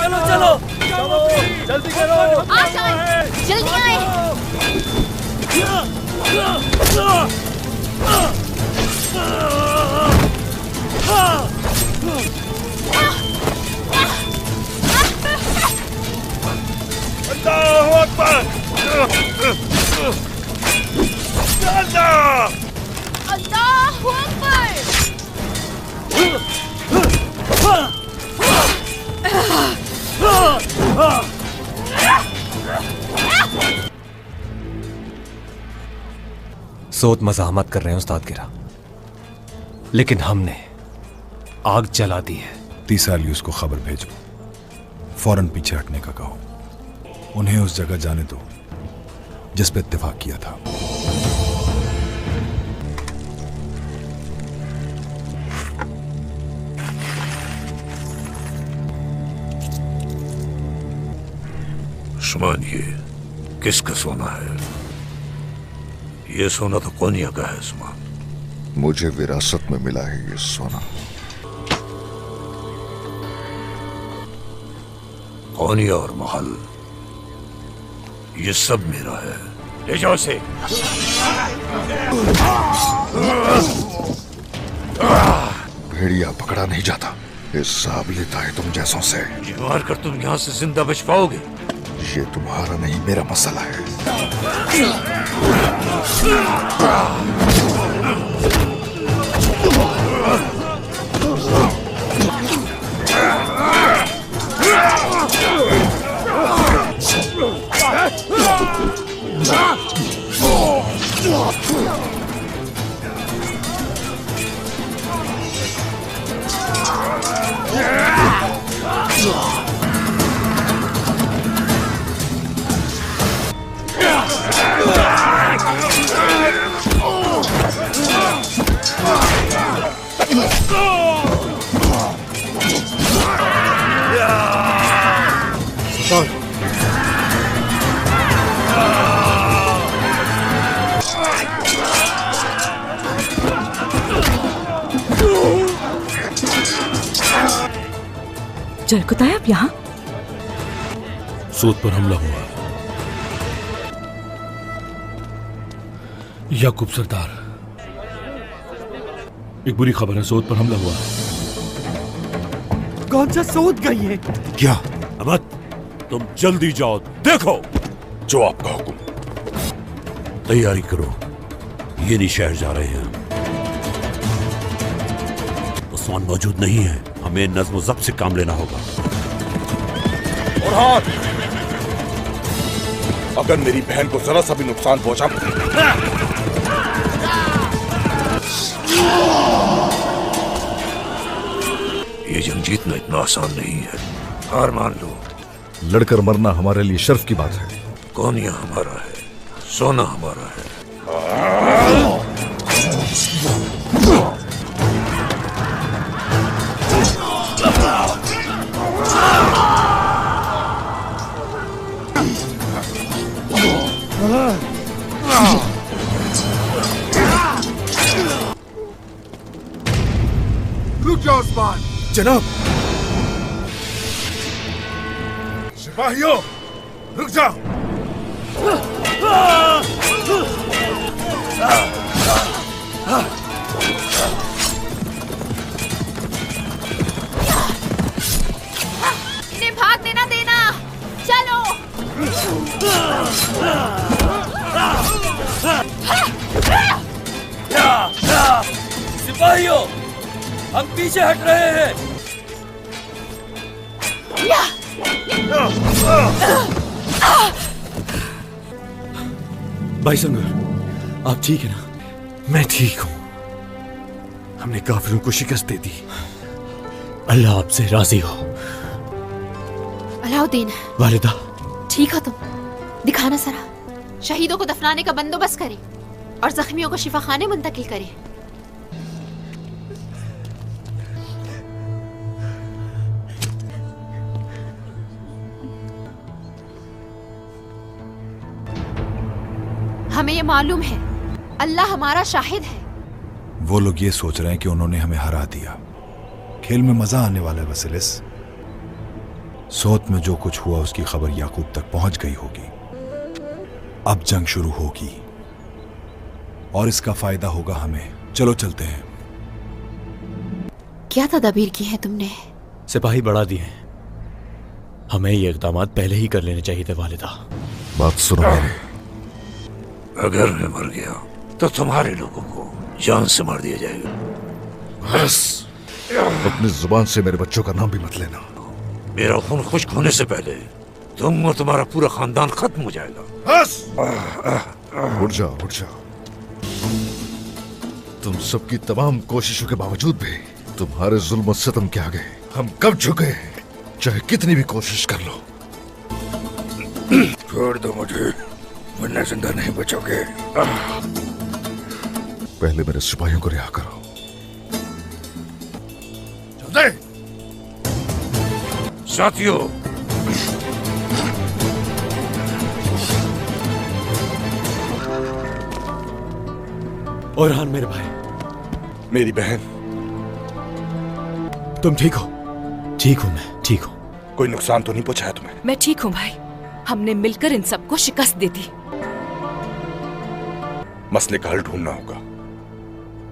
चलो चलो चलो, जल्दी करो। आ जाए, जल्दी आए। अल्लाहू अकबर। अल्लाहू अकबर। सोत मज़ाहमत कर रहे हैं उस्ताद गिरा, लेकिन हमने आग जला दी है। 30 साल उसको खबर भेजो, फौरन पीछे हटने का कहो। उन्हें उस जगह जाने दो जिस पे इत्तेफाक किया था। उस्मान, ये किसका सोना है? ये सोना तो कोनिया का है उस्मान। मुझे विरासत में मिला है ये सोना। कोनिया और महल, ये सब मेरा है। ले जाओ इसे। भेड़िया पकड़ा नहीं जाता, हिसाब लेता है तुम जैसों से। ये मार कर तुम यहाँ से जिंदा बच पाओगे? ये तुम्हारा नहीं, मेरा मसला है। जरकुतायब यहाँ? सूद पर हमला हुआ। याकूब सरदार, एक बुरी खबर है, सूद पर हमला हुआ। कौन सा सूद गई है? क्या? अहमद, तुम जल्दी जाओ, देखो। जो आपका हुक्म। तैयारी करो, ये नहीं शहर जा रहे हैं। उस्मान मौजूद नहीं है, हमें नज्म ज़ब्त से काम लेना होगा। और हाँ, अगर मेरी बहन को जरा सा भी नुकसान पहुंचा, ये जंग जीतना इतना आसान नहीं है। हार मान लो। लड़कर मरना हमारे लिए शर्फ की बात है। कोनिया हमारा है, सोना हमारा है। रुक जाओ उस्मान। जनाब। सिपाहियों, रुक जाओ। इन्हें भागने ना देना, चलो। सिपाहियों, हम पीछे हट रहे हैं। भाई संगर, आप ठीक है ना? मैं ठीक हूं। हमने काफिरों को शिकस्त दे दी। अल्लाह आपसे राजी हो। अलाउद्दीन, वालिदा, ठीक हो तुम? दिखाना सरा। शहीदों को दफनाने का बंदोबस्त करें और जख्मियों को शिफाखाने मुंतकिल करें। हमें ये मालूम है, अल्लाह हमारा शाहिद है। वो लोग ये सोच रहे हैं कि उन्होंने हमें हरा दिया। खेल में मजा आने वाला है वसीलिस। सोत में जो कुछ हुआ उसकी खबर याकूब तक पहुंच गई होगी। अब जंग शुरू होगी और इसका फायदा होगा हमें। चलो चलते हैं। क्या तदबीर की है तुमने? सिपाही बढ़ा दिए हैं। हमें ये इकदाम पहले ही कर लेने चाहिए थे वालिदा। बात सुनो मेरे। अगर मैं मर गया तो तुम्हारे लोगों को जान से मार दिया जाएगा। बस अपनी जुबान से मेरे बच्चों का नाम भी मत लेना। मेरा खून खुश्क होने से पहले तुम और तुम्हारा पूरा खानदान खत्म हो जाएगा। बस उठ जाओ, उठ जाओ। तुम सबकी तमाम कोशिशों के बावजूद भी तुम्हारे जुल्म और सितम के आगे हम कब झुके, चाहे कितनी भी कोशिश कर लो। छोड़ दो मुझे, वरना जिंदा नहीं बचोगे। पहले मेरे सिपाहियों को रिहा करो। साथियों, ओरहान मेरे भाई, मेरी बहन, तुम ठीक हो? ठीक हूं, मैं ठीक हूं। कोई नुकसान तो नहीं पहुंचाया तुम्हें? मैं ठीक हूँ भाई। हमने मिलकर इन सबको शिकस्त दे दी। मसले का हल ढूंढना होगा।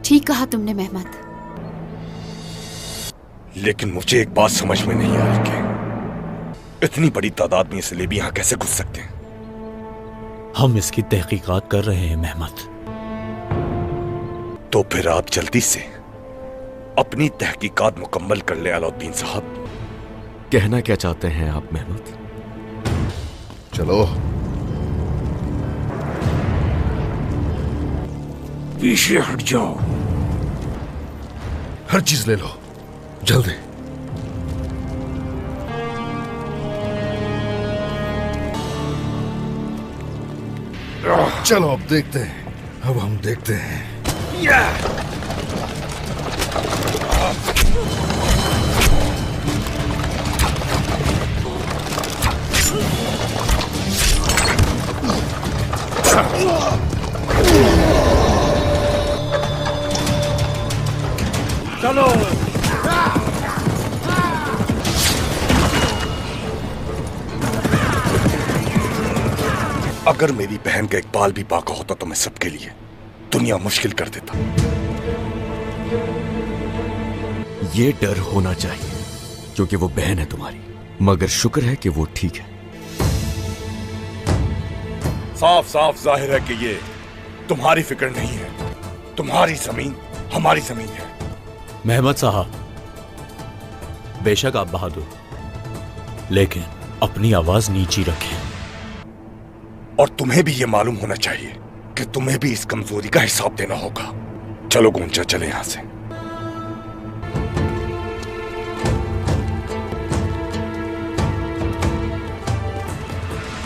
ठीक कहा तुमने मेहमत। लेकिन मुझे एक बात समझ में नहीं आ रही कि इतनी बड़ी तादाद में सलेबी यहां कैसे घुस सकते हैं। हम इसकी तहकीकात कर रहे हैं मेहमत। तो फिर आप जल्दी से अपनी तहकीकात मुकम्मल कर ले अलाउद्दीन साहब। कहना क्या चाहते हैं आप मेहमत? चलो पीछे हट जाओ। हर चीज ले लो, जल्दी। चलो अब देखते हैं, अब हम देखते हैं। चलो। अगर मेरी बहन का एक बाल भी बाका होता तो मैं सबके लिए दुनिया मुश्किल कर देता। ये डर होना चाहिए क्योंकि वो बहन है तुम्हारी, मगर शुक्र है कि वो ठीक है। साफ साफ जाहिर है कि ये तुम्हारी फिक्र नहीं है। तुम्हारी जमीन हमारी जमीन है। मेहमत साहब, बेशक आप बहादुर, लेकिन अपनी आवाज नीची रखें। और तुम्हें भी ये मालूम होना चाहिए कि तुम्हें भी इस कमजोरी का हिसाब देना होगा। चलो गुंजा, चले यहां से।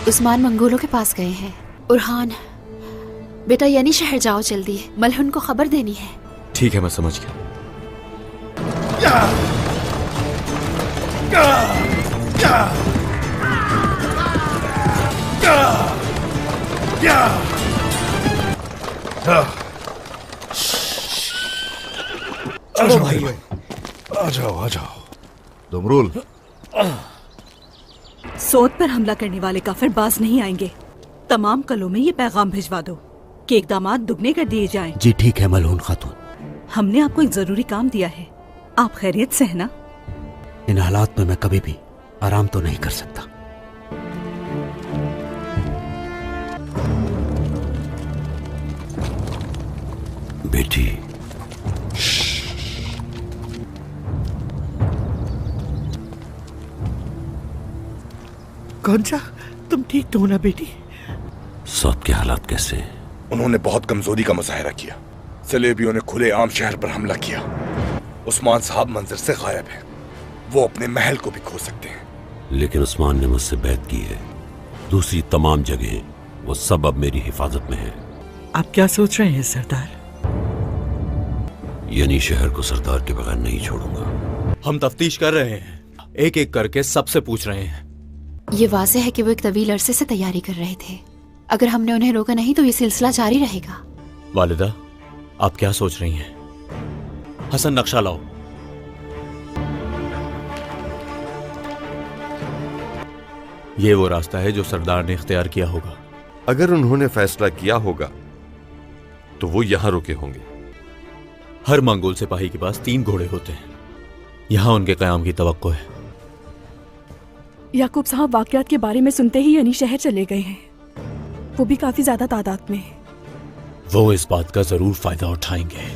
उस्मान मंगोलों के पास गए हैं। उरहान बेटा, यानी शहर जाओ जल्दी, मलहुन को खबर देनी है। ठीक है, मैं समझ गया। चलो भाई, आ जाओ आ जाओ। दुमरुल, सोत पर हमला करने वाले काफिर बाज नहीं आएंगे। तमाम कलों में ये पैगाम भिजवा दो कि इकदामात दुगने कर दिए जाएं। जी ठीक है मलहून खातून। हमने आपको एक जरूरी काम दिया है। आप खैरियत से है ना? इन हालात में मैं कभी भी आराम तो नहीं कर सकता। बेटी, कौनसा, तुम ठीक तो हो ना बेटी? सौत के हालात कैसे हैं? उन्होंने बहुत कमजोरी का मुजाहिरा किया। सलेबियों ने खुले आम शहर पर हमला किया। उस्मान साहब मंजर से गायब हैं। वो अपने महल को भी खो सकते हैं। लेकिन उस्मान ने मुझसे बैत की है। दूसरी तमाम जगह वो सब अब मेरी हिफाजत में है। आप क्या सोच रहे हैं सरदार? यानी शहर को सरदार के बगैर नहीं छोड़ूंगा। हम तफ्तीश कर रहे हैं, एक एक करके सबसे पूछ रहे हैं। ये वाज़ेह है कि वो एक तवील अरसे से तैयारी कर रहे थे। अगर हमने उन्हें रोका नहीं तो ये सिलसिला जारी रहेगा। वालिदा, आप क्या सोच रही हैं? हसन, नक्शा लाओ। ये वो रास्ता है जो सरदार ने इख्तियार किया होगा। अगर उन्होंने फैसला किया होगा तो वो यहां रुके होंगे। हर मंगोल सिपाही के पास 3 घोड़े होते हैं, यहां उनके कयाम की तवक्को है। याकूब साहब वाकयात के बारे में सुनते ही यानी शहर चले गए हैं, वो भी काफी ज्यादा तादाद में। वो इस बात का जरूर फायदा उठाएंगे।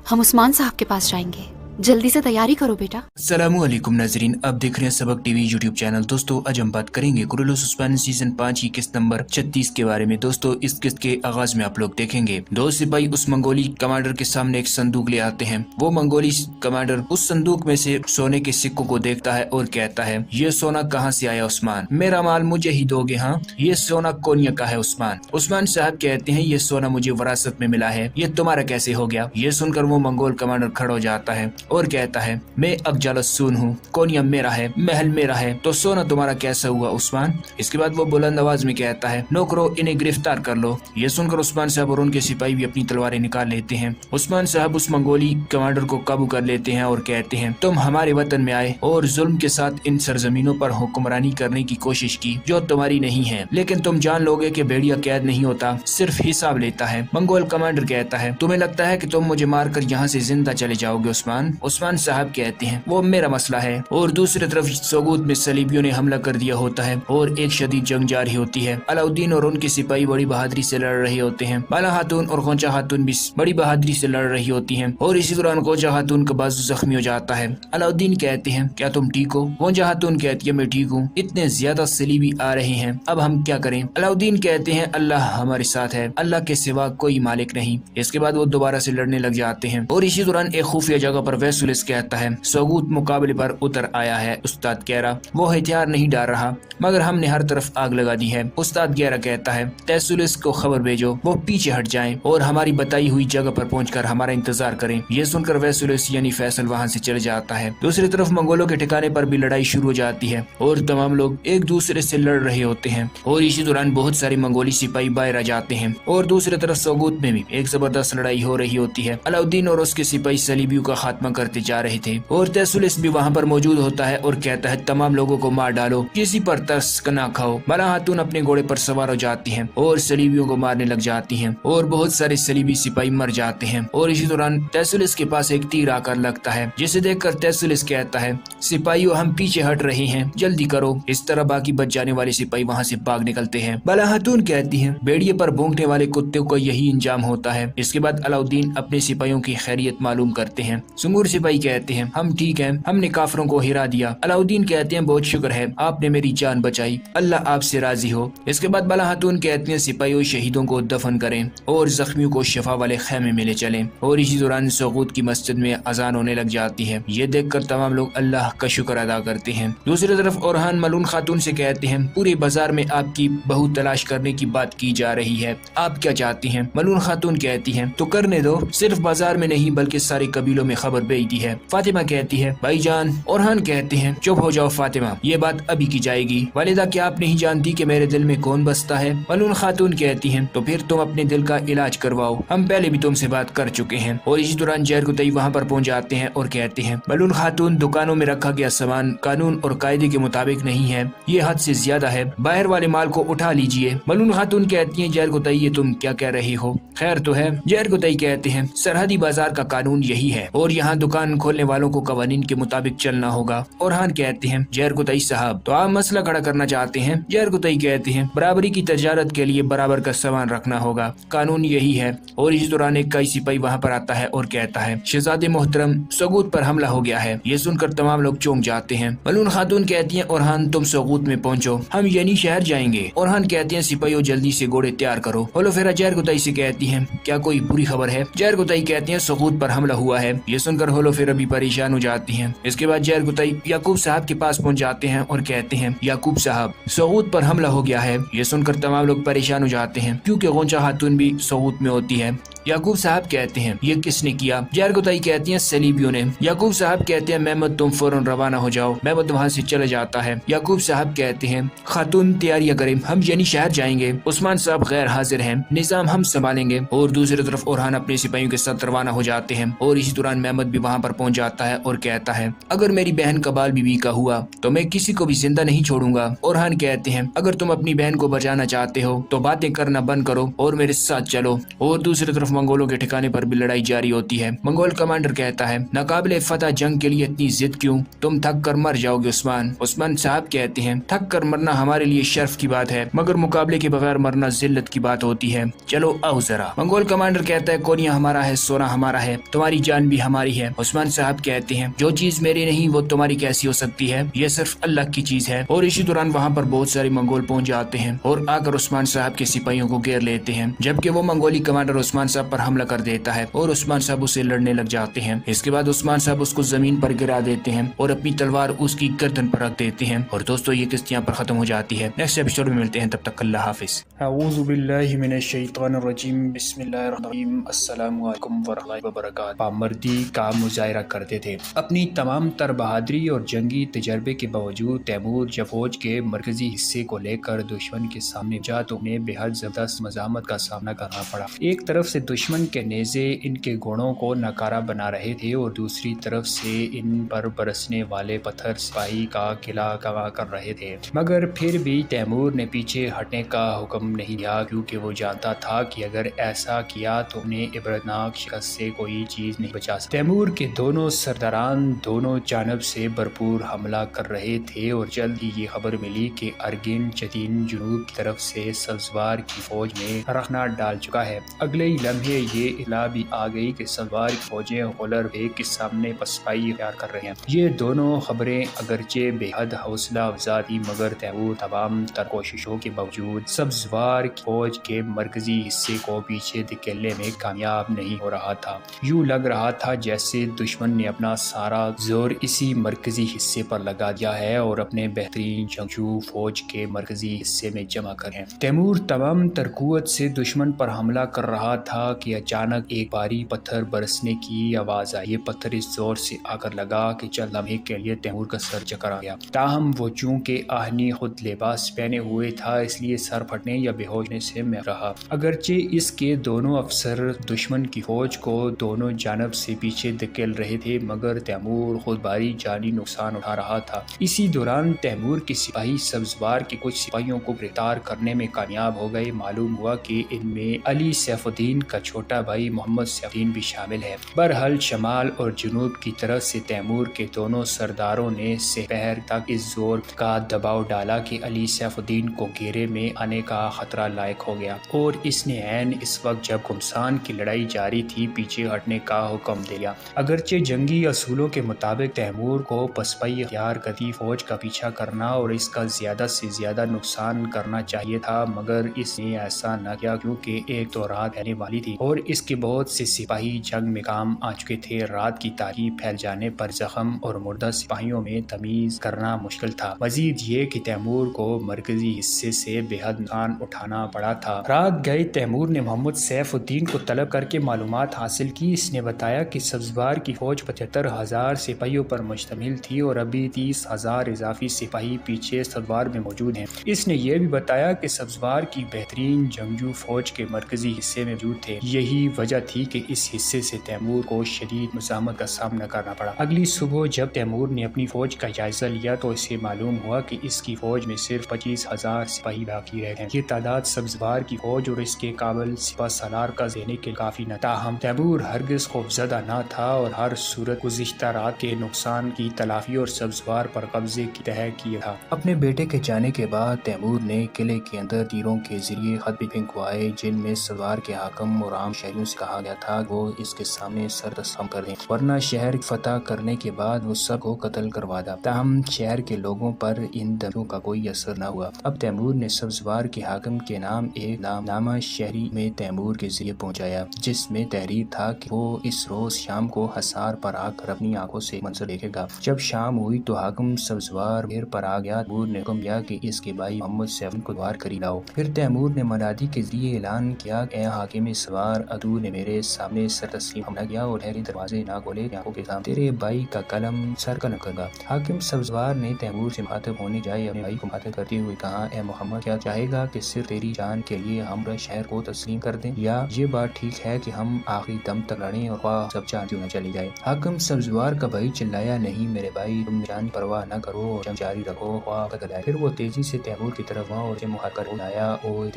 हम उस्मान साहब के पास जाएंगे, जल्दी से तैयारी करो बेटा। अस्सलामुअलैकुम नाजरीन, अब देख रहे हैं सबक टीवी यूट्यूब चैनल। दोस्तों आज हम बात करेंगे कुरैश उस्मान सीजन 5 की किस्त नंबर 36 के बारे में। दोस्तों इस किस्त के आगाज में आप लोग देखेंगे 2 सिपाही उस मंगोली कमांडर के सामने एक संदूक ले आते हैं। वो मंगोली कमांडर उस संदूक में से सोने के सिक्कों को देखता है और कहता है, ये सोना कहाँ से आया उस्मान? मेरा माल मुझे ही दोगे? हाँ, ये सोना कोनिया का है उस्मान। उस्मान साहब कहते हैं, ये सोना मुझे विरासत में मिला है, ये तुम्हारा कैसे हो गया? ये सुनकर वो मंगोल कमांडर खड़ा हो जाता है और कहता है, मैं अफजलुस्सून हूँ, कोनिया मेरा है, महल मेरा है, तो सोना तुम्हारा कैसा हुआ उस्मान? इसके बाद वो बुलंद आवाज में कहता है, नौकरो इन्हें गिरफ्तार कर लो। ये सुनकर उस्मान साहब और उनके सिपाही भी अपनी तलवारें निकाल लेते हैं। उस्मान साहब उस मंगोली कमांडर को काबू कर लेते हैं और कहते हैं, तुम हमारे वतन में आए और जुल्म के साथ इन सरजमीनों पर हुक्मरानी करने की कोशिश की जो तुम्हारी नहीं है, लेकिन तुम जान लोगे कि भेड़िया कैद नहीं होता, सिर्फ हिसाब लेता है। मंगोल कमांडर कहता है, तुम्हें लगता है कि तुम मुझे मारकर यहाँ से जिंदा चले जाओगे उस्मान? उस्मान साहब कहते हैं, वो मेरा मसला है। और दूसरी तरफ सोगूत में सलीबियों ने हमला कर दिया होता है और एक शदीद जंग जारी होती है। अलाउद्दीन और उनके सिपाही बड़ी बहादुरी से लड़ रहे होते हैं। बाला खातून और खोजा खातून भी बड़ी बहादुरी से लड़ रही होती हैं और इसी दौरान खोजा खातून का बाजू जख्मी हो जाता है। अलाउद्दीन कहते हैं, क्या तुम ठीक हो? खोजा खातून कहती है, मैं ठीक हूँ, इतने ज्यादा सलीबी आ रहे हैं, अब हम क्या करें? अलाउद्दीन कहते हैं, अल्लाह हमारे साथ है, अल्लाह के सिवा कोई मालिक नहीं। इसके बाद वो दोबारा से लड़ने लग जाते हैं और इसी दौरान एक खुफिया जगह पर वैसुलिस कहता है, सोगूत मुकाबले पर उतर आया है। उस्ताद गैरा वो हथियार नहीं डाल रहा, मगर हमने हर तरफ आग लगा दी है। उस्ताद गैरा कहता है, तैसुलिस को खबर भेजो, वो पीछे हट जाएं और हमारी बताई हुई जगह पर पहुंचकर हमारा इंतजार करें। ये सुनकर वैसुलिस यानी फैसल वहां से चले जाता है। दूसरी तरफ मंगोलों के ठिकाने पर भी लड़ाई शुरू हो जाती है और तमाम लोग एक दूसरे से लड़ रहे होते हैं और इसी दौरान बहुत सारे मंगोली सिपाही बाहर आ जाते हैं और दूसरी तरफ सोगूत में भी एक जबरदस्त लड़ाई हो रही होती है। अलाउद्दीन और उसके सिपाही सलीबियों का खात्मा करते जा रहे थे और तैसुलिस भी वहाँ पर मौजूद होता है और कहता है, तमाम लोगों को मार डालो, किसी पर तरस ना खाओ। बाला खातून अपने घोड़े पर सवार हो जाती हैं और सलीबियों को मारने लग जाती हैं और बहुत सारे सलीबी सिपाही मर जाते हैं और इसी दौरान तैसुलिस के पास एक तीर आकर लगता है, जिसे देखकर तैसुलिस कहता है, सिपाहियों हम पीछे हट रहे हैं, जल्दी करो। इस तरह बाकी बच जाने वाले सिपाही वहाँ से भाग निकलते हैं। बाला खातून कहती है, भेड़िए पर भौंकने वाले कुत्ते को यही इंजाम होता है। इसके बाद अलाउद्दीन अपने सिपाहियों की खैरियत मालूम करते हैं। सुंगूर सिपाही कहते हैं, हम ठीक हैं, हमने काफरों को हिरा दिया। अलाउद्दीन कहते हैं, बहुत शुक्र है, आपने मेरी जान बचाई, अल्लाह आपसे राजी हो। इसके बाद बाला खातून कहते हैं, सिपाहियों शहीदों को दफन करें और जख्मियों को शिफा वाले खैमे में ले चलें और इसी दौरान सोगूत की मस्जिद में अजान होने लग जाती है। ये देखकर तमाम लोग अल्लाह का शुक्र अदा करते हैं। दूसरी तरफ ओरहान मलून खातून से कहते हैं, पूरे बाजार में आपकी बहू तलाश करने की बात की जा रही है, आप क्या चाहती हैं? मलून खातून कहती हैं, तो करने दो, सिर्फ बाजार में नहीं बल्कि सारे कबीलों में खबर भेज दी है। फातिमा कहती है, भाईजान। ओरहान कहते हैं, चुप हो जाओ फातिमा, ये बात अभी की जाएगी। वालिदा क्या आप नहीं जानती कि मेरे दिल में कौन बसता है? मलून खातून कहती हैं, तो फिर तुम अपने दिल का इलाज करवाओ, हम पहले भी तुमसे बात कर चुके हैं। और इसी दौरान जहर कुतई वहाँ पर पहुँच जाते हैं और कहते हैं, मलून खातून, दुकानों में रखा गया सामान कानून और कायदे के मुताबिक नहीं है, ये हद से ज्यादा है, बाहर वाले माल को उठा लीजिए। मलून खातून कहती हैं, जहर कुतई ये तुम क्या कह रही हो? खैर तो है। जहर कुतई कहते हैं, सरहदी बाजार का कानून यही है और यहाँ दुकान खोलने वालों को कवानीन के मुताबिक चलना होगा। ओरहान कहते हैं, जहर कुतई साहब, तो आप मसला खड़ा करना चाहते हैं? जहर कुतई कहते हैं, बराबरी की तजारत के लिए बराबर का सामान रखना होगा, कानून यही है। और इस दौरान एक कई सिपाही वहाँ पर आता है और कहता है, शहजादे मोहतरम, सोगूत पर हमला हो गया है। ये सुनकर तमाम लोग चौंक जाते हैं। मलून खातून कहती हैं, ओरहान तुम सोगूत में पहुँचो, हम यानी शहर जाएंगे। ओरहान कहते हैं, सिपाहियों जल्दी से घोड़े तैयार करो। होलोफेरा जहर कुतई से कहती है, क्या कोई बुरी खबर है? जहर कुतई कहती है, सोगूत पर हमला हुआ है। ये सुनकर होलोफेरा भी परेशान हो जाती है। इसके बाद जहर कुतई याकूब साहब के पास पहुँच जाते हैं और कहते हैं, याकूब साहब, सोगूत पर हमला हो गया है। ये सुनकर तमाम लोग परेशान हो जाते हैं क्योंकि गोंचा खातून भी सोगूत में होती है। याकूब साहब कहते हैं ये किसने किया? जहरगोताई कहती है सलीबियों ने। याकूब साहब कहते हैं महमद तुम फौरन रवाना हो जाओ। महमद वहाँ से चले जाता है। याकूब साहब कहते हैं खातून तैयारियां करें, हम यानी शहर जाएंगे। उस्मान साहब गैर हाजिर हैं, निजाम हम संभालेंगे। और दूसरी तरफ ओरहान अपने सिपाहियों के साथ रवाना हो जाते हैं और इसी दौरान महमद भी वहाँ पर पहुँच जाता है और कहता है अगर मेरी बहन का बाल बीबी का हुआ तो मैं किसी को भी जिंदा नहीं छोड़ूंगा। ओरहान कहते हैं अगर तुम अपनी बहन को बचाना चाहते हो तो बातें करना बंद करो और मेरे साथ चलो। और दूसरी तरफ मंगोलों के ठिकाने पर भी लड़ाई जारी होती है। मंगोल कमांडर कहता है नाकाबिले फतह जंग के लिए इतनी जिद क्यों? तुम थक कर मर जाओगे उस्मान। उस्मान साहब कहते हैं थक कर मरना हमारे लिए शर्फ की बात है, मगर मुकाबले के बगैर मरना जिल्लत की बात होती है। चलो आओ जरा। मंगोल कमांडर कहता है कोनिया हमारा है, सोना हमारा है, तुम्हारी जान भी हमारी है। उस्मान साहब कहते हैं जो चीज मेरी नहीं वो तुम्हारी कैसी हो सकती है, ये सिर्फ अल्लाह की चीज है। और इसी दौरान वहाँ पर बहुत सारे मंगोल पहुँच जाते हैं और आकर उस्मान साहब के सिपाहियों को घेर लेते हैं, जबकि वो मंगोली कमांडर उस्मान साहब पर हमला कर देता है और उस्मान साहब उसे लड़ने लग जाते हैं। इसके बाद उस्मान साहब उसको जमीन पर गिरा देते हैं और अपनी तलवार उसकी गर्दन पर रख देते हैं। और दोस्तों ये किस्त यहाँ पर खत्म हो जाती है। नेक्स्ट एपिसोड में मिलते हैं, तब तक अल्लाह हाफिज। अऊज़ु बिल्लाहि मिनश शैतानिर रजीम, बिस्मिल्लाहिर रहमानिर रहीम, अस्सलामु अलैकुम व रहमतुल्लाहि व बरकातहू। पामर्दी का मुजाहिरा करते थे। अपनी तमाम तर बहादुरी और जंगी तजर्बे के बावजूद तैमूर जब फौज के मरकजी हिस्से को लेकर दुश्मन के सामने जा तो उन्हें बेहद जबरदस्त मज़ामत का सामना करना पड़ा। एक तरफ से दुश्मन के नेज़े इनके घोड़ों को नकारा बना रहे थे और दूसरी तरफ से इन पर बरसने वाले पत्थर सिपाही का किला कमा कर रहे थे। मगर फिर भी तैमूर ने पीछे हटने का हुक्म नहीं दिया, क्योंकि वो जानता था कि अगर ऐसा किया तो उन्हें इबरतनाक शिकस्त से कोई चीज नहीं बचा सकती। तैमूर के दोनों सरदारान दोनों जानब से भरपूर हमला कर रहे थे और जल्द ही ये खबर मिली कि अर्गिन चतीन जुनूब की तरफ से सब्जवार की फौज में रखना डाल चुका है। अगले ही लम्हे ये इत्तला भी आ गई कि सब्जवार की फौजें गौलर बेग के सामने पसपाई इख्तियार कर रहे हैं। ये दोनों खबरें अगरचे बेहद हौसला अफजा थी, मगर तैमूर तमाम तर कोशिशों के बावजूद सब्जवार की फौज के मरकजी हिस्से को पीछे धकेलने में कामयाब नहीं हो रहा था। यूँ लग रहा था जैसे दुश्मन ने अपना सारा जोर इसी मरकजी हिस्से पर लगा दिया है और अपने बेहतरीन जंगजू फौज के मरकजी हिस्से में जमा करें। तैमूर तमाम तरकुवत से दुश्मन पर हमला कर रहा था कि अचानक एक भारी पत्थर बरसने की आवाज आई। ये पत्थर इस जोर से आकर लगा कि चंद लम्हे के लिए तैमूर का सर चकर आ गया। ताहम वो चूंकि आहनी खुद लिबास पहने हुए था, इसलिए सर फटने या बेहोशने से मैं रहा। अगरचे इसके दोनों अफसर दुश्मन की फौज को दोनों जानब से पीछे धकेल रहे थे, मगर तैमूर खुद भारी जानी नुकसान उठा रहा था। इसी दौरान तैमूर के सिपाही सब्जवार के कुछ सिपाहियों को गिरफ्तार करने में कामयाब हो गए। मालूम हुआ कि इनमें अली सैफुद्दीन का छोटा भाई मोहम्मद सैफुद्दीन भी शामिल है। बहरहाल शमाल और जुनूब की तरफ से तैमूर के दोनों सरदारों ने सेहर तक इस जोर का दबाव डाला कि अली सैफुद्दीन को घेरे में आने का खतरा लायक हो गया और इसने ऐन इस वक्त जब घुमसान की लड़ाई जारी थी पीछे हटने का हुक्म दे दिया। अगरचे जंगी असूलों के मुताबिक तैमूर को पसपाई इख्तियार करती फौज का पीछा करना और इसका ज्यादा से ज्यादा नुकसान करना चाहिए था, मगर इसने ऐसा न किया क्योंकि एक तो रात रहने वाली थी और इसके बहुत से सिपाही जंग में काम आ चुके थे। रात की तारीफ फैल जाने पर जख्म और मुर्दा सिपाहियों में तमीज करना मुश्किल था। मजीद ये कि तैमूर को मरकजी हिस्से से बेहद नुकसान उठाना पड़ा था। रात गए तैमूर ने मोहम्मद सैफुद्दीन को तलब करके मालूमात हासिल की। इसने बताया कि सब्जवार की फौज 75,000 सिपाहियों पर मुश्तमिल थी और अभी 30,000 इजाफी सिपाही पीछे सब्जवार में मौजूद हैं। इसने यह भी बताया कि सब्जवार की बेहतरीन जंगजू फौज के मरकजी हिस्से में मौजूद थे। यही वजह थी कि इस हिस्से से तैमूर को शदीद मुज़ाहमत का सामना करना पड़ा। अगली सुबह जब तैमूर ने अपनी फौज का जायजा लिया तो इसे मालूम हुआ कि इसकी फौज में सिर्फ 25,000 सिपाही बाकी रहे हैं। ये तादाद सब्जवार की फौज और इसके काबिल सिपा सालार का देने के काफी न था। हम तैमूर हरगिज खौफजदा न था और हर सूरत गुज़िश्ता रात के नुकसान की तलाफी और सब्जवार पर कब्जे की तह किया था। अपने बेटे के जाने के बाद तैमूर ने किले के अंदर तीरों के जरिए खत भी भिजवाए, जिनमें सब्जवार के हाकिम और आम शहरियों से कहा गया था वो इसके सामने सर तस्लीम कर दें, वरना शहर फतह करने के बाद वो सबको कत्ल करवा दा। ताहम शहर के लोगों पर इन धमकियों का कोई असर न हुआ। अब तैमूर ने सब्जवार के हाकिम के नाम एक नामा शहरी में तैमूर के जरिए पहुंचाया, जिसमें तहरीर था कि वो इस रोज शाम को हसार पर आकर अपनी आंखों से मंजर देखेगा। जब शाम हुई तो हाकिम सब्जवार घेर पर आ गया। तैमूर ने हुक्म दिया कि इसके भाई मोहम्मद सैफुद्दीन को द्वार करी लाओ। फिर तैमूर ने मनादी के जरिए ऐलान किया, हाकिम सवार अदू ने मेरे सामने सर तस्लीम हमला किया और ठहरी दरवाजे ना खोले, आंखों के सामने तेरे भाई का कलम सर का नकलगा। हाकिम सब्जवार ने तैमूर से मुखातिब होने जाए अपने भाई को मुखातिब करते हुए कहा, ए मोहम्मद, क्या चाहेगा कि सिर्फ तेरी जान के लिए हम शहर को तस्लीम कर दें, या ये बात ठीक है कि हम आखिरी दम तक लड़ें और ख्वाह सब जान क्यों न चली जाए। हाकिम सब्जवार का भाई चिल्लाया, नहीं मेरे भाई, तुम जान परवाह न करो और जंग जारी रखो, ख्वाह कतल आए। फिर वो तेजी से तैमूर की तरफ वहाँ और मुखातिब आया और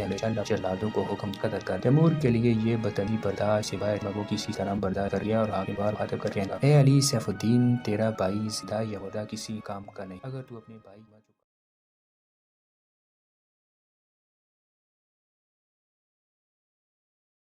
जल्लादों को हुक्म कतल कर। तैमूर के लिए ये बदली बर्दाश्त सिवाय वो किसी तरह बर्दाश्त कर लिया और हाकिम बार मुखातिब कर कहना, ए अली सैफुद्दीन, तेरा भाई जिंदा या मुर्दा किसी काम का नहीं, अगर तू अपने भाई